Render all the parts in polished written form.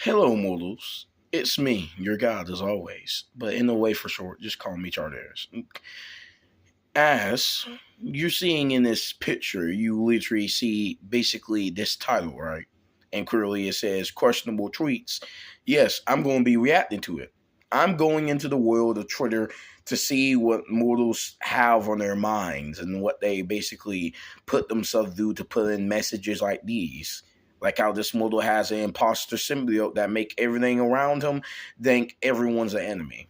Hello, mortals. It's me, your god as always, but in a way for short, just call me Charters. As you're seeing in this picture, you literally see basically this title, right? And clearly it says questionable tweets. Yes, I'm going to be reacting to it. I'm going into the world of Twitter to see what mortals have on their minds and what they basically put themselves through to put in messages like these. Like how this mortal has an imposter symbiote that make everything around him think everyone's an enemy.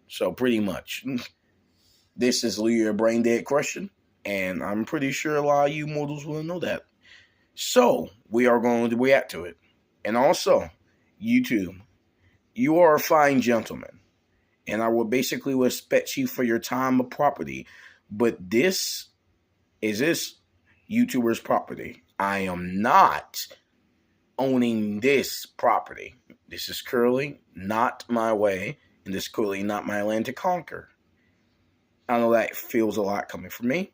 So pretty much. This is Leo Brain Dead question, and I'm pretty sure a lot of you mortals will know that. So, we are going to react to it. And also, YouTube, you are a fine gentleman, and I will basically respect you for your time of property. But this YouTuber's property. I am not owning this property. This is currently not my way, and this is currently not my land to conquer. I know that feels a lot coming from me,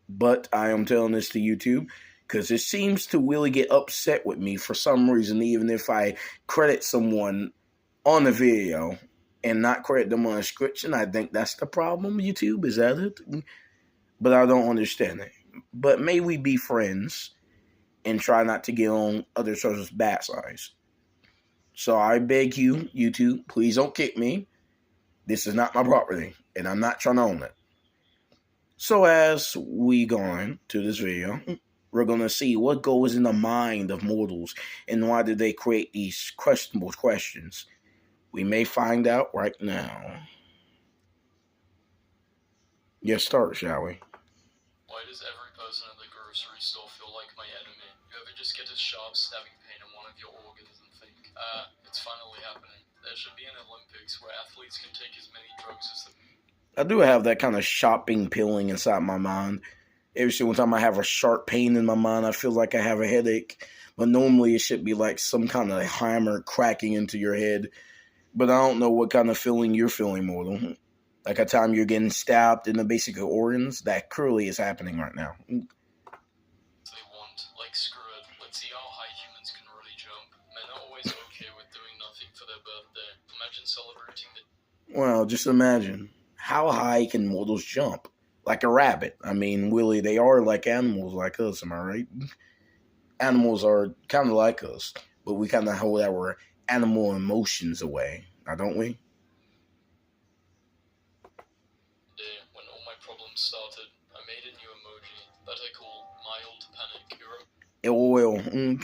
but I am telling this to YouTube because it seems to really get upset with me for some reason, even if I credit someone on the video and not credit them on the description. I think that's the problem, YouTube. Is that it? But I don't understand it. But may we be friends and try not to get on other sources' bad sides. So I beg you, YouTube, please don't kick me. This is not my property, and I'm not trying to own it. So as we go on to this video, we're going to see what goes in the mind of mortals and why do they create these questionable questions. We may find out right now. Yes, start, shall we? Why does every person at the grocery store feel like my enemy? You ever just get a sharp stabbing pain in one of your organs and think, it's finally happening. There should be an Olympics where athletes can take as many drugs as they... I do have that kind of shopping peeling inside my mind. Every single time I have a sharp pain in my mind, I feel like I have a headache. But normally it should be like some kind of hammer cracking into your head. But I don't know what kind of feeling you're feeling, mortal. Like a time you're getting stabbed in the basic organs, that clearly is happening right now. They want. Like, screw it. Let's see how high humans can really jump. Men are always okay with doing nothing for their birthday. Imagine celebrating the... Well, just imagine. How high can mortals jump? Like a rabbit. I mean, really, they are like animals like us, am I right? Animals are kind of like us, but we kind of hold our animal emotions away, now don't we? day when all my problems started. I made a new emoji that I call mild panic. LOL.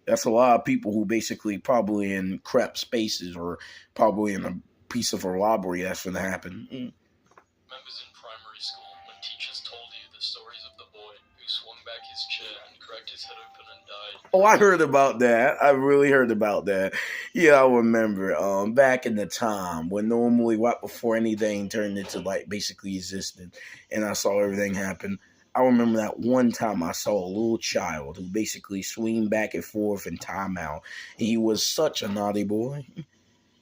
That's a lot of people who basically probably in crap spaces or probably in a piece of a robbery that's going to happen. Members in primary school when teachers told you the stories of the boy who swung back his chair and cracked his head open and died. Oh, I heard about that. I really heard about that. Yeah, I remember. Back in the time when normally right before anything turned into like basically existed, and I saw everything happen. I remember that one time I saw a little child who basically swing back and forth in timeout. He was such a naughty boy.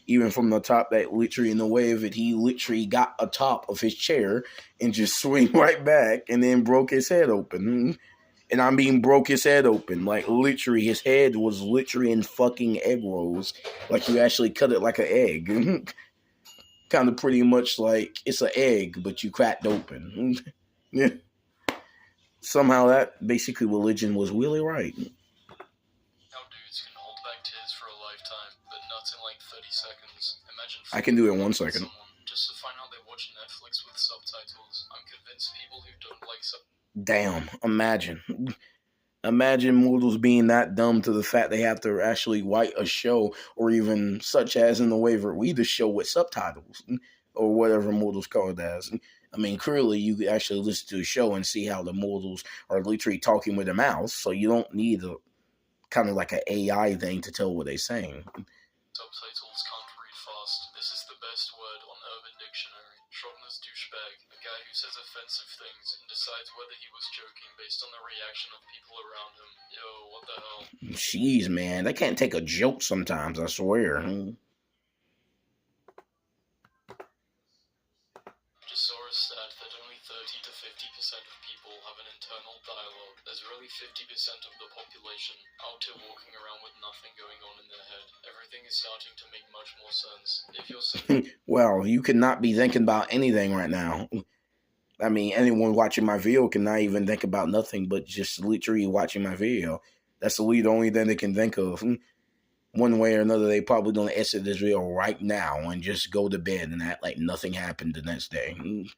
Even from the top, that literally in the way of it, he literally got atop of his chair and just swing right back and then broke his head open. And I mean broke his head open. Like literally his head was literally in fucking egg rolls. Like you actually cut it like an egg. Kind of pretty much like it's an egg, but you cracked open. Yeah. Somehow that basically religion was really right. How dudes can hold back tears for a lifetime, but nuts in like 30 seconds. Imagine I can do it in 1 with second. someone just to find out they watch Netflix with subtitles. I'm convinced people who don't like Damn, imagine. Imagine mortals being that dumb to the fact they have to actually write a show, or even such as in the way of read the show with subtitles, or whatever mortals call it as. I mean, clearly you could actually listen to the show and see how the mortals are literally talking with their mouths, so you don't need a kind of like an AI thing to tell what they're saying. subtitles can't read fast. This is the best word on Urban Dictionary. Schrodinger's douchebag, a guy who says offensive things and decides whether he was joking based on the reaction of people around him. Yo, what the hell? Jeez, man, they can't take a joke sometimes, I swear. Just saw a stat that only 30 to 50% of people have an internal dialogue. There's really 50% of the population out here walking around with nothing going on in their head. Every Everything is starting to make much more sense. If you're single, Well, you could not be thinking about anything right now. I mean, anyone watching my video cannot even think about nothing but just literally watching my video. That's the only thing they can think of. One way or another, they probably gonna exit this video right now and just go to bed and act like nothing happened the next day. single, 1.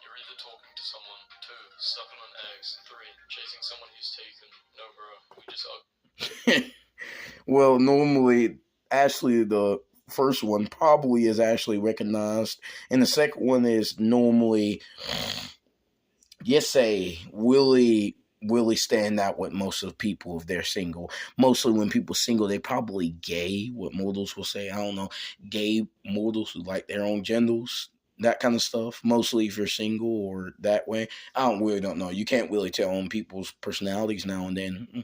You're either talking to someone, 2. Stuck on an ex, 3. Chasing someone who's taken. No, bro. We just Well, normally, actually, the first one probably is actually recognized, and the second one is normally, yes, say, really stand out with most of people if they're single. Mostly when people single, they probably gay, what mortals will say. I don't know, gay mortals who like their own genders, that kind of stuff. Mostly if you're single or that way. I don't know. You can't really tell on people's personalities now and then.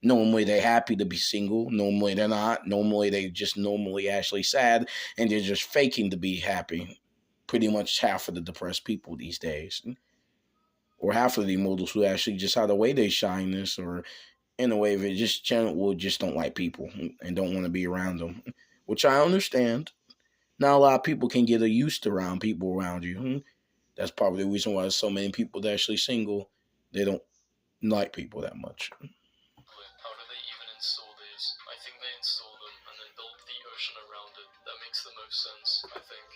Normally they're happy to be single. Normally they're not. Normally they just normally actually sad and they're just faking to be happy. Pretty much half of the depressed people these days. Or half of the models who actually just how the way they shyness or in a way they just generally just don't like people and don't want to be around them. Which I understand. Not a lot of people can get used to around people around you. That's probably the reason why there's so many people that are actually single. They don't like people that much. How do they even install these? I think they install them and then build the ocean around it. That makes the most sense, I think.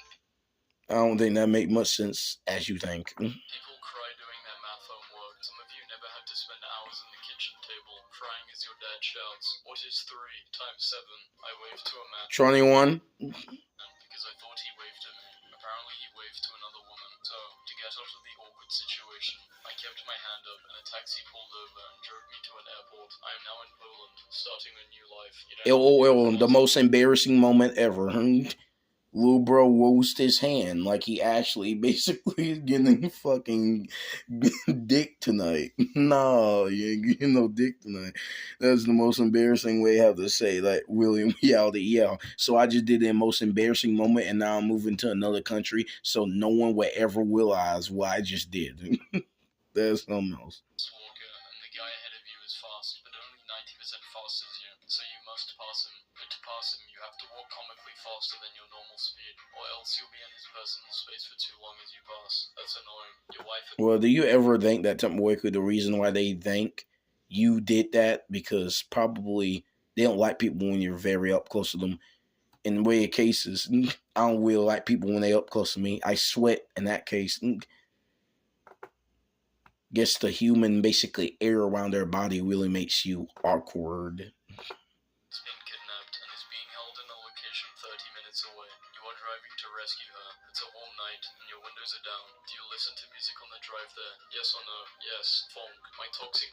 I don't think that make much sense as you think. People cry doing their math homework. Some of you never had to spend hours at the kitchen table crying as your dad shouts, "What is 3 times 7?" I waved to a man 21. because I thought he waved at me. Apparently he waved to another woman. So, to get out of the awkward situation, I kept my hand up and a taxi pulled over and drove me to an airport. I am now in Poland, starting a new life. LOL, the most embarrassing moment ever. Lil bro roast his hand like he actually basically is getting fucking dick tonight. No, you ain't getting no dick tonight. That's the most embarrassing way I have to say, like, really in reality. Yeah. So I just did the most embarrassing moment and now I'm moving to another country so no one will ever realize what I just did. That's something else. Walker, and the guy ahead of you is fast, but only 90% fast as you, so you must pass him. But to pass him, you have to walk comically faster than your normal speed, or else you'll be in his personal space for too long as you pass. That's annoying. Your wife... Well, do you ever think that typically the reason why they think you did that because probably they don't like people when you're very up close to them. In way of cases, I don't really like people when they up close to me. I sweat in that case. Guess the human basically air around their body really makes you awkward. Has been kidnapped and is being held in a location 30 minutes away. You are driving to rescue her. It's a warm night and your windows are down. Do you listen to music on the drive there? Yes or no? Yes. Funk. My toxic...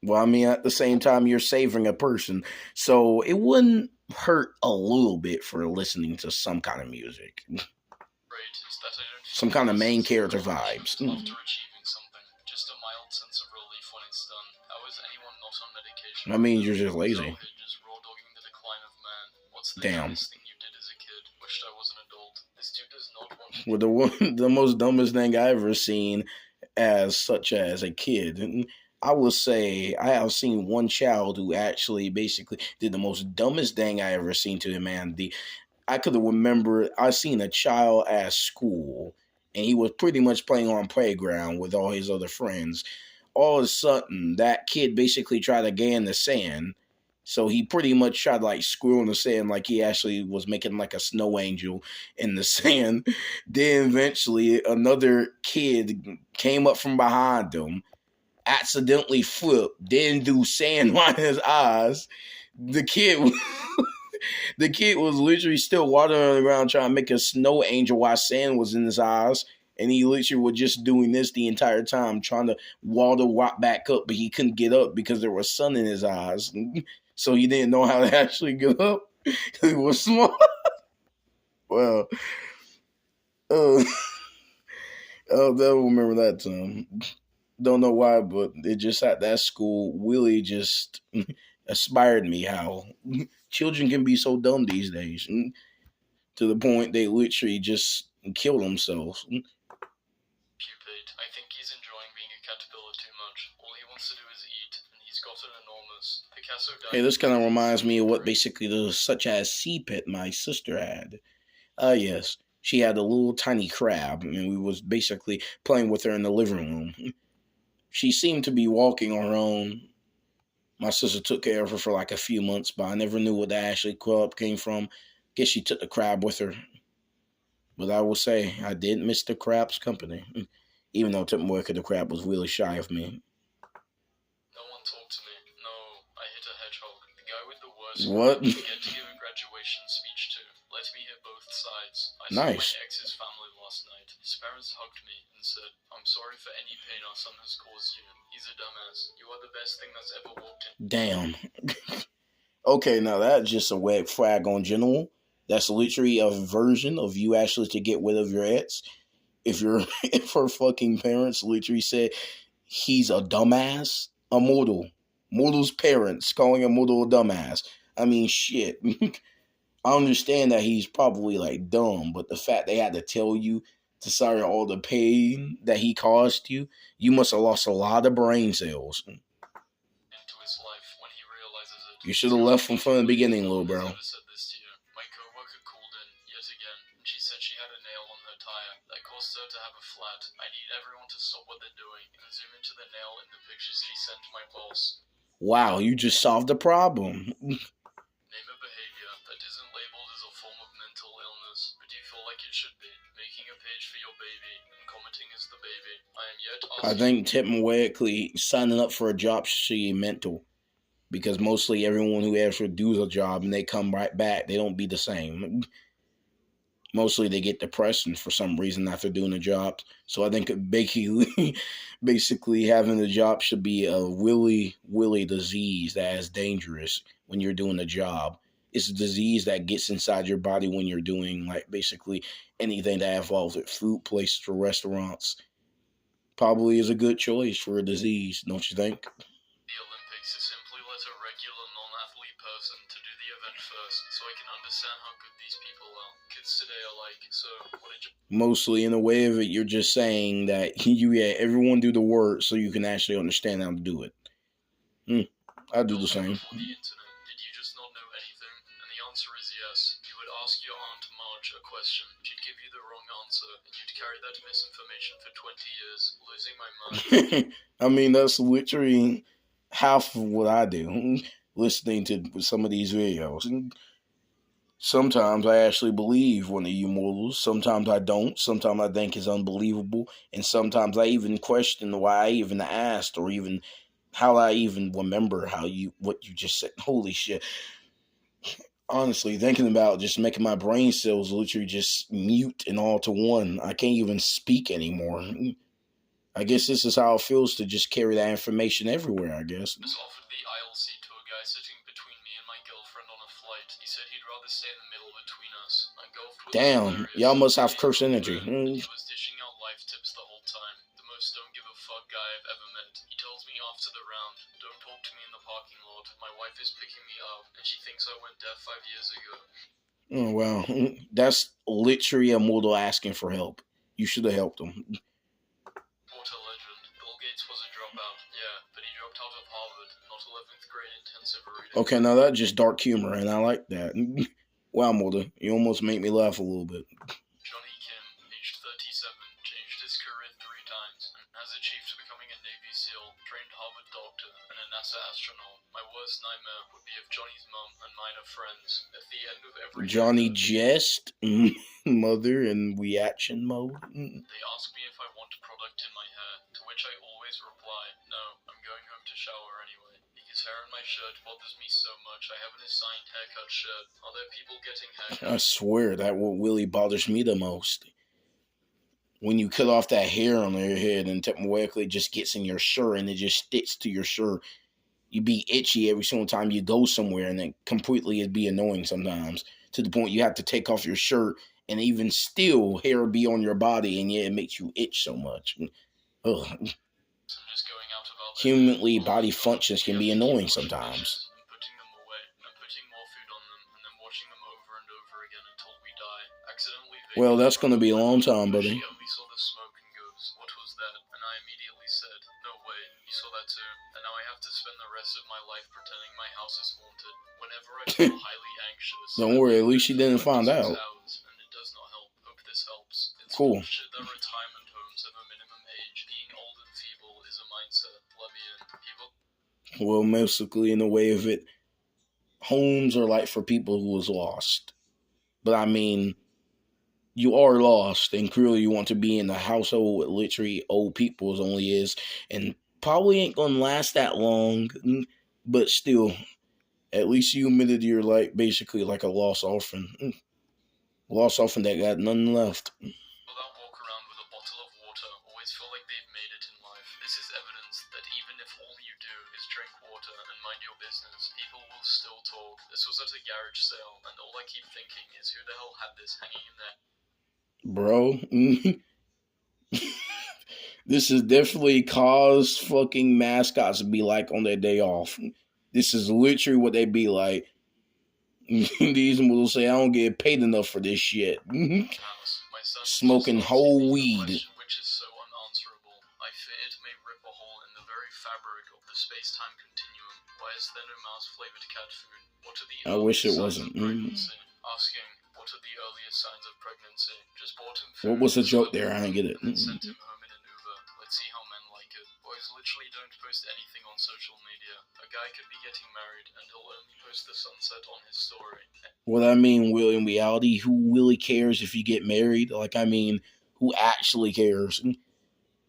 Well, I mean, at the same time, you're saving a person. So it wouldn't hurt a little bit for listening to some kind of music. Great is that I don't Some kind of main character vibes. after achieving something. Just a mild sense of relief when it's done. How is anyone not on medication? That means you're just lazy. Just raw dogging the decline of man. What's the Damn. dumbest thing you did as a kid? Wished I was an adult. This dude does not want to... Well, the most dumbest thing I ever seen as such as a kid. And I will say I have seen one child who actually basically did the most dumbest thing I ever seen to humanity. I could have remembered I seen a child at school and he was pretty much playing on playground with all his other friends. All of a sudden, that kid basically tried to get in the sand. So he pretty much tried to like squirrel in the sand like he actually was making like a snow angel in the sand. Then eventually another kid came up from behind him, accidentally flipped, didn't do sand on his eyes. The kid the kid was literally still wandering around trying to make a snow angel while sand was in his eyes. And he literally was just doing this the entire time, trying to water walk back up, but he couldn't get up because there was sun in his eyes. So he didn't know how to actually get up. He was small. Well, uh, I'll never remember that time. Don't know why, but it just at that school really just inspired me how children can be so dumb these days, to the point they literally just kill themselves. Pupate. I think he's enjoying being a caterpillar too much. All he wants to do is eat, and he's He's gotten enormous. Picasso died. Hey, this kind of reminds me of what basically the such as C-pit my sister had. Yes. She had a little tiny crab, and we was basically playing with her in the living room. She seemed to be walking on her own. My sister took care of her for like a few months, but I never knew what the Ashley crab came from. Guess she took the crab with her. But I will say, I did miss the crab's company. Even though Tipmoeka the crab was really shy of me. No one talked to me. No, I hit a hedgehog. The guy with the worst What? grudge I get to give a graduation speech to. Let me hear both sides. I saw Nice. my ex's family last night. His parents hugged me and said, I'm sorry for any pain our son has caused you. He's a dumbass. You are the best thing that's ever walked in. Damn. Okay, now that's just a red flag on general. That's literally a version of you actually to get rid of your ex. If if her fucking parents literally said he's a dumbass, a mortal's parents calling a mortal a dumbass. I mean, shit. I understand that he's probably like dumb, but the fact they had to tell you to sorry all the pain that he caused you, you must have lost a lot of brain cells. Into his life when he realizes it. You should have left from the beginning, little bro. My coworker called in yet again, and she said she had a nail on her tire that caused her to have a flat. I need everyone to stop what they're doing and zoom into the nail in the pictures she sent my boss. Wow, you just solved the problem. Name a behavior that isn't labeled as a form of mental illness, but you feel like it should be. Making a page for your baby and commenting as the baby. I am yet asking. I think typically signing up for a job should be mental. Because mostly everyone who actually does a job and they come right back, they don't be the same. Mostly they get depressed and for some reason after doing a job. So I think basically having a job should be a willy disease that is dangerous when you're doing a job. It's a disease that gets inside your body when you're doing like basically anything that involves with food places or restaurants. Probably is a good choice for a disease, don't you think? The Olympics is simply let a regular non-athlete person to do the event first, so I can understand how good these people are. Kids today are like, so what did you... Mostly in a way of it, you're just saying that everyone do the work so you can actually understand how to do it. I do the same. Before the internet, did you just not know anything? And the answer is yes. You would ask your Aunt Marge a question, she'd give you the wrong answer, and you'd carry that misinformation for 20 years, losing my mind. I mean, that's literally half of what I do, listening to some of these videos. Sometimes I actually believe one of you mortals. Sometimes I don't. Sometimes I think it's unbelievable. And sometimes I even question why I even asked or even how I even remember what you just said. Holy shit. Honestly, thinking about just making my brain cells literally just mute and all to one. I can't even speak anymore. I guess this is how it feels to just carry that information everywhere, I guess. Just offered the aisle seat to a guy sitting between me and my girlfriend on a flight. He said he'd rather stay in the middle between us. I golfed with Damn, y'all must have curse energy. He was dishing out life tips the whole time. The most don't give a fuck guy I've ever met. He tells me after the round, don't talk to me in the parking lot. My wife is picking me up, and she thinks I went deaf 5 years ago. Oh, wow. That's literally a mortal asking for help. You should have helped him. What a legend. Bill Gates was a dropout, yeah, but he dropped out of Harvard, not 11th grade intensive reading. Okay, now that's just dark humor, and I like that. Wow, mortal, you almost make me laugh a little bit. Johnny Kim, aged 37, changed his career 3 times, and has achieved becoming a Navy SEAL, trained Harvard doctor, and a NASA astronaut. My worst nightmare would be if Johnny's mum and mine are friends. At the end of every Johnny Jest, mother in reaction mode. They ask me if I want a product in my hair, to which I always reply, no, I'm going home to shower anyway. Because hair in my shirt bothers me so much, I have an assigned haircut shirt. Are there people getting haircuts? I swear, that what really bothers me the most. When you cut off that hair on your head and technically it just gets in your shirt and it just sticks to your shirt. You be itchy every single time you go somewhere, and it completely it'd be annoying sometimes to the point you have to take off your shirt, and even still hair be on your body, and yeah, it makes you itch so much. Ugh. Humanly, body functions can be annoying sometimes. Putting them away, and putting more food on them, and then watching them over and over again until we die. Accidentally. Well, that's going to be a long time, buddy. She only saw the smoke and goes, "What was that?" And I immediately said, "No way, you saw that too." And now I have to spend the rest of feel highly anxious. Don't worry, at least she didn't for 5 to find 6 out. hours, and it does not help. Hope this helps. It's Cool. bullshit that retirement homes have a minimum age. Being old and feeble is a mindset. Plebeian. People. Well, basically, in the way of it, homes are like for people who was lost. But I mean, you are lost, and clearly you want to be in a household with literally old people as only is, and probably ain't gonna last that long. But still, at least you admitted you're like basically like a lost orphan. Lost orphan that got nothing left. That walk around with a bottle of water always feel like they've made it in life. This is evidence that even if all you do is drink water and mind your business, people will still talk. This was at a garage sale, and all I keep thinking is who the hell had this hanging in there? Bro, this is definitely cause fucking mascots to be like on their day off. This is literally what they be like. These will say, I don't get paid enough for this shit. Smoking whole weed. Which is so unanswerable. I fear it may rip a hole in the very fabric of the space-time continuum. Why is there no mouse-flavored cat food? What are the I wish it signs wasn't. of pregnancy? Asking, what are the earliest signs of pregnancy? Just bought him food. What was the joke there? I didn't get it. And then sent him home in an Uber. Let's see how men like it. Boys literally don't post anything on social media. A guy could be getting married and he'll only post the sunset on his story. What I mean, Will, in reality, who really cares if you get married? Like, I mean, who actually cares?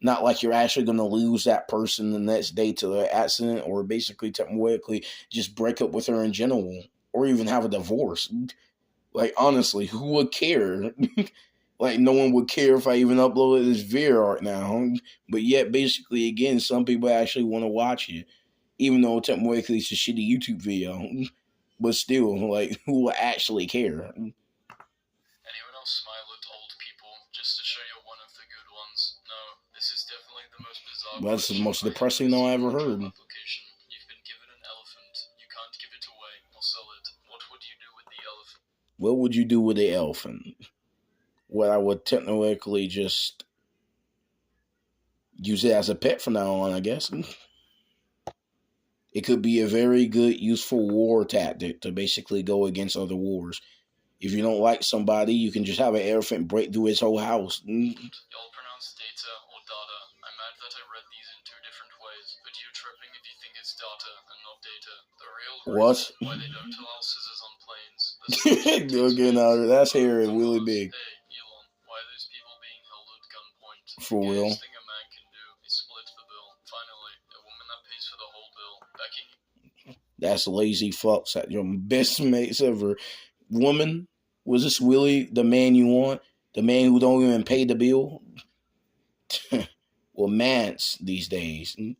Not like you're actually going to lose that person the next day to an accident or basically technically just break up with her in general or even have a divorce. Like, honestly, who would care? Like, no one would care if I even uploaded this video right now. But yet, basically, again, some people actually want to watch it, even though technically it's a shitty YouTube video. But still, like, who will actually care? Anyone else smile at old people just to show you're one of the good ones? No, this is definitely the most bizarre. That's the most depressing thing I ever heard. Application. You've been given an elephant. You can't give it away or sell it. What would you do with the elephant? What would you do with the elephant? Well, I would technically just use it as a pet from now on, I guess. It could be a very good, useful war tactic to basically go against other wars. If you don't like somebody, you can just have an elephant break through his whole house. Y'all pronounce data or data. I'm mad that I read these in 2 different ways, but you're tripping if you think it's data and not data. The real reason why they don't allow scissors on planes. Okay, now that's hairy, really big. Hey, Elon, why are those people being held at gunpoint? For real. The thing a man can do is split the bill. Finally, a woman that pays for the whole bill. That's lazy fucks at your best mates ever. Woman, was this really the man you want? The man who don't even pay the bill? Well, mans these days. University.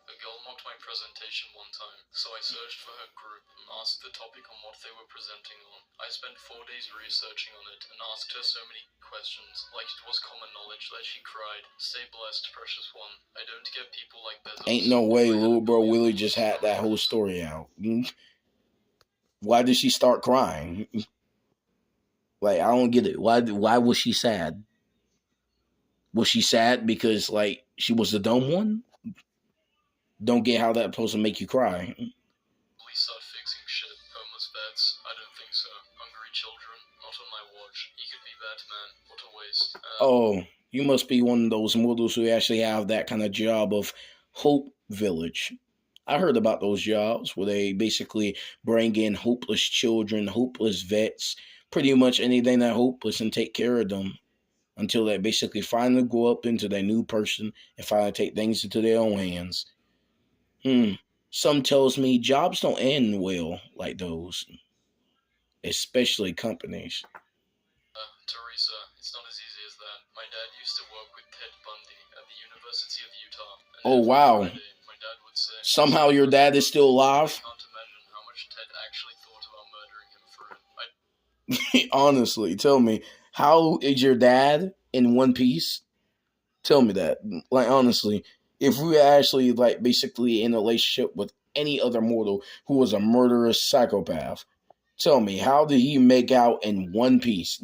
A girl mocked my presentation one time, so I searched for her group and asked the topic on what they were presenting on. I spent 4 days researching on it and asked her so many questions, like it was common knowledge that she cried. Stay blessed, precious one. I don't get people like that. Ain't no way little bro Willie just had that whole story out. Why did she start crying? Like, I don't get it. Why was she sad? Was she sad because, like, she was the dumb one? Don't get how that's supposed to make you cry. Please start fixing shit. Homeless vets? I don't think so. Hungry children? Not on my watch. He could be Batman. What a waste. Oh, you must be one of those models who actually have that kind of job of Hope Village. I heard about those jobs where they basically bring in hopeless children, hopeless vets, pretty much anything that hopeless and take care of them until they basically finally grow up into their new person and finally take things into their own hands. Some tells me jobs don't end well like those, especially companies. Teresa, it's not as easy as that. My dad used to work with Ted Bundy at the University of Utah. Oh, wow. My dad would say, somehow your dad is still alive? I can't imagine how much Ted actually thought about murdering him for it. Honestly, tell me, how is your dad in one piece? Tell me that. Like, honestly, if we were actually, like, basically in a relationship with any other mortal who was a murderous psychopath, tell me, how did he make out in one piece?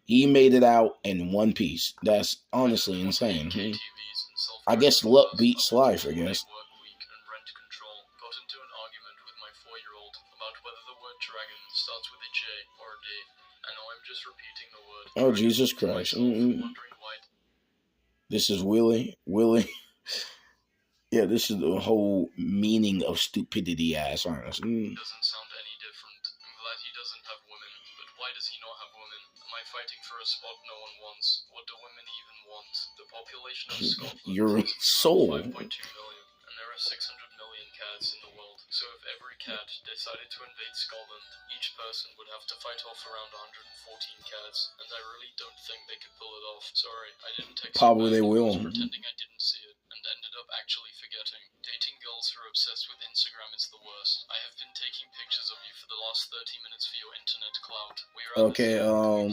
He made it out in one piece. That's honestly insane. I guess luck beats life, I guess. control. Got into an argument with my 4-year-old about whether the word dragon starts with a J or a D. And now I'm just repeating the word Oh, dragon Jesus to Christ. myself, wondering why. This is Willie. Yeah, this is the whole meaning of stupidity ass honest. Doesn't sound any different. I'm glad he doesn't have women, but why does he not have women? Am I fighting for a spot no one wants? What do women even want? The population of Scotland Your is soul. around 5.2 million, and there are 600 million cats in the world. So if every cat decided to invade Scotland, each person would have to fight off around 114 cats, and I really don't think they could pull it off. Sorry, I didn't text Probably they you back. will. I was pretending I didn't see it, and ended up actually forgetting. Dating girls who are obsessed with Instagram is the worst. I have been taking pictures of you for the last 30 minutes for your internet clout. We are Okay,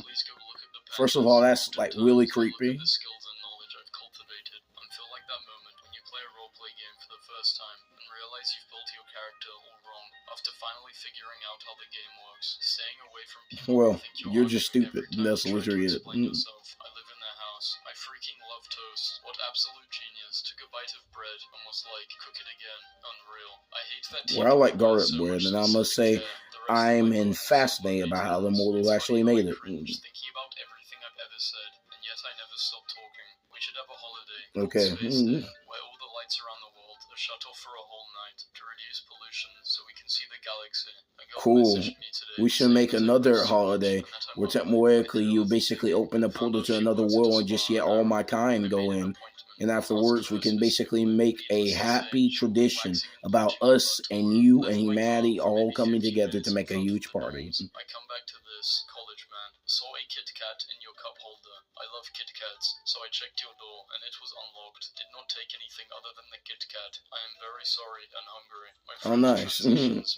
please go look at the first of all, that's like really creepy. the skills and knowledge I've cultivated. I feel like that moment when you play a roleplay game for the first time and realize you've built your character all wrong after finally figuring out how the game works. Staying away from people Well, who think you're just arguing stupid. every time That's you try to literally it. explain yourself. I live in their house. I freaking love toast. What absolute genius. Took a bite of bread and was like, cook it again. Unreal. I hate that Well, I like garlic so bread, much and I they must said say, the rest of I'm my in life is fascinated about how the mortals actually made it. cringe thinking about everything I've ever said, and yet I never stop talking. We should have a holiday Okay. Space Day, where all the lights around the world are shut off for a whole night to reduce pollution so we can see the galaxy. A girl Cool. messaged me today We should saying make that I another rest so much holiday and that I where love her. I technically did a you little basically digging, open a found portal out to she another works at a world and spa just in yet all Ireland. mankind I go made an in. appointment. And afterwards, we can basically make a happy She'll be tradition waxing and about bleaching her us butt and tomorrow. you and Left my car humanity for all maybe coming 15 together to minutes make a and felt huge party. McDonald's. I come back to this, college man. Saw a Kit Kat in your cup holder. I love Kit Kats, so I checked your door and it was unlocked. Did not take anything other than the Kit Kat. I am very sorry and hungry. My Oh, nice.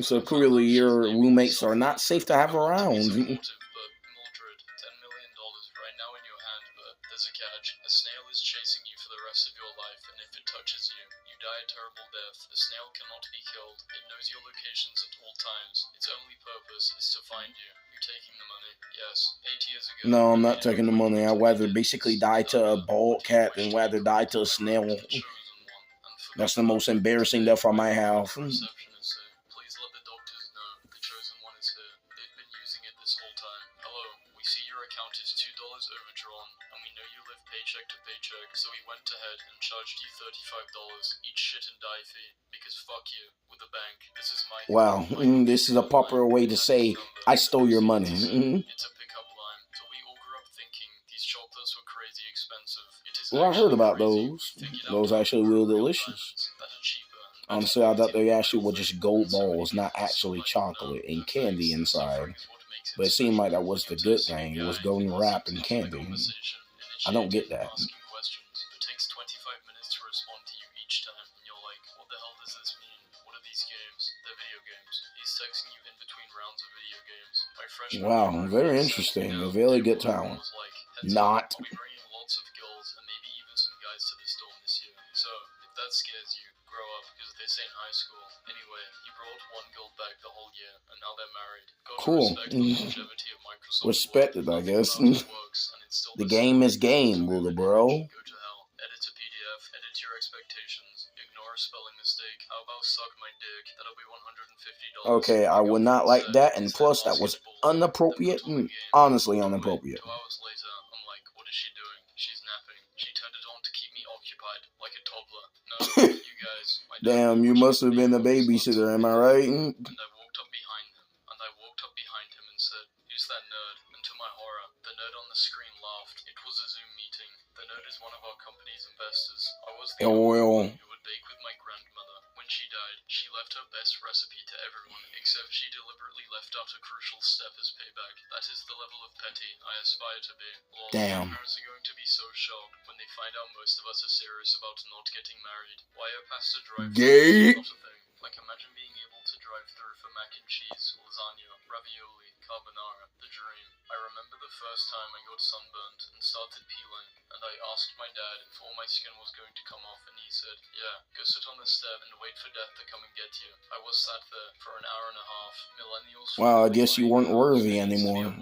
So clearly your roommates are not safe to have around. but Mildred, $10 million right now in your hand, but there's a catch. A snail is chasing you for the rest of your life, and if it touches you, you die a terrible death. The snail cannot be killed. It knows your locations at all times. Its only purpose is to find you. You're taking the money. Yes, 8 years ago. No, I'm not taking the money. I'd rather basically die to a bald cat than rather die to a snail. That's the most embarrassing death I might have. Please let the doctors know the chosen one is here. They've been using it this whole time. Hello, we see your account is $2 overdrawn, and we know you live paycheck to paycheck, so we went ahead and charged you $35 each shit and die fee, because fuck you, with a bank. This is my Wow, this is a proper way to say I stole your money. It's a pickup line, so we all grew up thinking these chocolates were crazy expensive. It is Well, I heard about crazy. those. Those actually real delicious. Honestly, I thought they actually were just gold balls, not actually chocolate and candy inside. But it seemed like that was the good thing. It was golden wrap and candy. I don't get that. It takes 25 minutes to respond to you each time, and you're like, what the hell does this mean? What are these games? They're video games. He's texting you in between rounds of video games. My freshman Wow, very interesting. A very good talent. Not. I'll be bringing lots of girls and maybe even some guys to this dorm this year. So, if that scares you, grow up, because this ain't high school. Anyway, he brought one girl back the whole year, and now they're married. Cool. Respected, I guess. The game is game, little bro. Go to hell. Edit a PDF. Edit your expectations. Ignore a spelling mistake. How about suck my dick? That'll be $150. Okay, I would not like that, and plus that was inappropriate. Honestly, inappropriate. 2 hours later, I'm like, what is she doing? She's napping. She turned it on to keep me occupied, like a toddler. No, you guys. Damn, you must have been a babysitter, am I right? And I walked up behind him and said, who's that nerd? And to my horror, the nerd on the screen laughed. It was a Zoom meeting. The nerd is one of our company's investors. I was the only one who would bake with my grandmother. When she died, she left her best recipe to everyone, except she deliberately left out a crucial step as payback. That is the level of petty I aspire to be. Lol, Damn. my parents are going to be so shocked when they find out most of us are serious about not getting married. Why are past a drive Gay? not a thing? Like, imagine being able to drive through for mac and cheese, lasagna, ravioli, carbonara, the dream. I remember the first time I got sunburnt and started peeling, and I asked my dad if all my skin was going to come off, and he said, yeah, go sit on the step and wait for death to come and get you. I was sat there for an hour and a half. Millennials. Wow, I guess you weren't worthy anymore.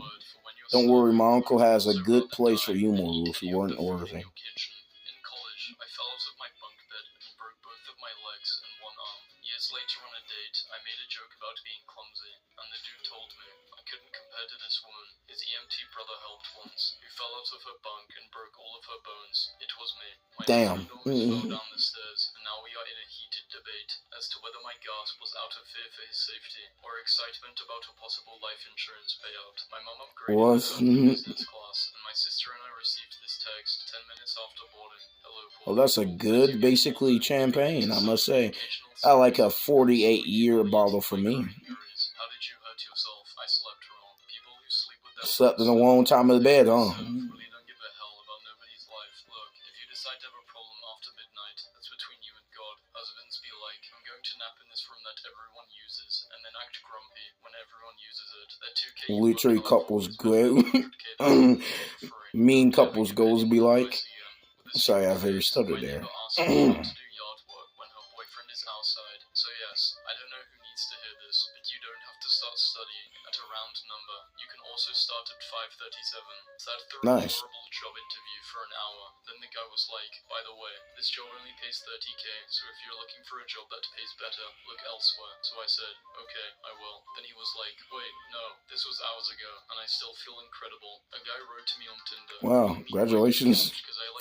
Don't worry, my uncle has a good place for you, Moru, if you weren't worthy. In college, I fell out of my bunk bed and broke both of my legs and one arm. Years later on a date, I made a joke about being clumsy, and the dude told me I couldn't compare to this woman his EMT brother helped once, who fell out of her bunk and broke all of her bones. It was me. My Damn. friend almost fell down the stairs, and now we are in a heated debate as to whether my gasp was out of fear for his safety or excitement about a possible life insurance payout. My mom upgraded What? herself to business class, and my sister and I received this text 10 minutes after boarding. Hello, Well, Paul. that's a good, basically, champagne, I must say. I like a 48-year bottle for me. How did you hurt yourself? I slept wrong. People who sleep with their Slept in the wrong time of the bed, huh? really don't give a hell about nobody's life. Look, if you decide to have a problem after midnight, that's between you and God. Husbands be like, I'm going to nap in this room that everyone uses, and then act grumpy when everyone uses it. That 2K Literally couples go. Mean couples goals be like. Sorry, I very stuttered there. To do yard work when her boyfriend is outside. So yes, I don't know who needs to hear this, but you don't have to start studying at a round number. You can also start at 5:37. Sat through a Nice. horrible job interview for an hour. Then the guy was like, by the way, this job only pays 30K, so if you're looking for a job that pays better, look elsewhere. So I said, okay, I will. Then he was like, wait, no, this was hours ago, and I still feel incredible. A guy wrote to me on Tinder. Wow, congratulations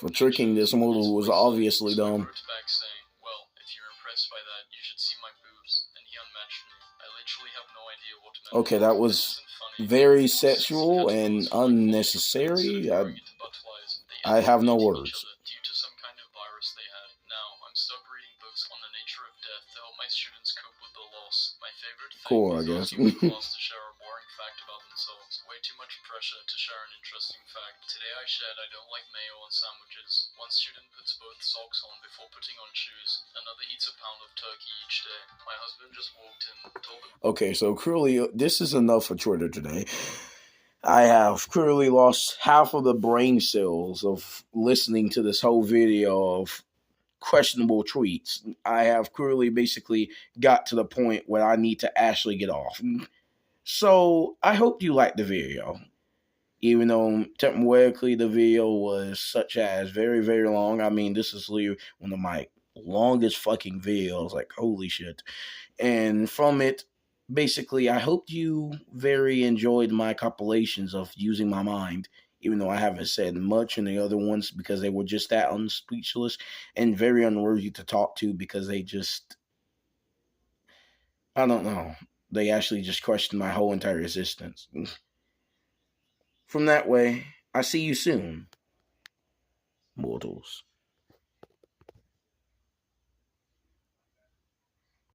for tricking this model who was obviously dumb. I wrote back saying, well, if you're impressed by that, you should see my boobs. And he unmatched me. I literally have no idea what to do. Okay, that was very sexual and unnecessary. I have no words. Due to some kind of virus they had. Now, I'm stuck reading books on the nature of death to help my students cope with the loss. My favorite thing Cool, I is guess. asking the class to share a boring fact about themselves. Way too much pressure to share an interesting fact. Today I shared I don't like mayo on sandwiches. One student puts both socks on before putting on shoes. Another eats a pound of turkey each day. My husband just walked in, told the... Okay, so clearly this is enough for Twitter today. I have clearly lost half of the brain cells of listening to this whole video of questionable tweets. I have clearly basically got to the point where I need to actually get off. So I hope you liked the video. Even though technically the video was such as very, very long. I mean, this is literally one of my longest fucking videos. Like, holy shit. And from it, basically, I hope you very enjoyed my compilations of using my mind, even though I haven't said much in the other ones because they were just that unspeechless and very unworthy to talk to because they just, I don't know, they actually just questioned my whole entire existence. From that way, I see you soon, mortals.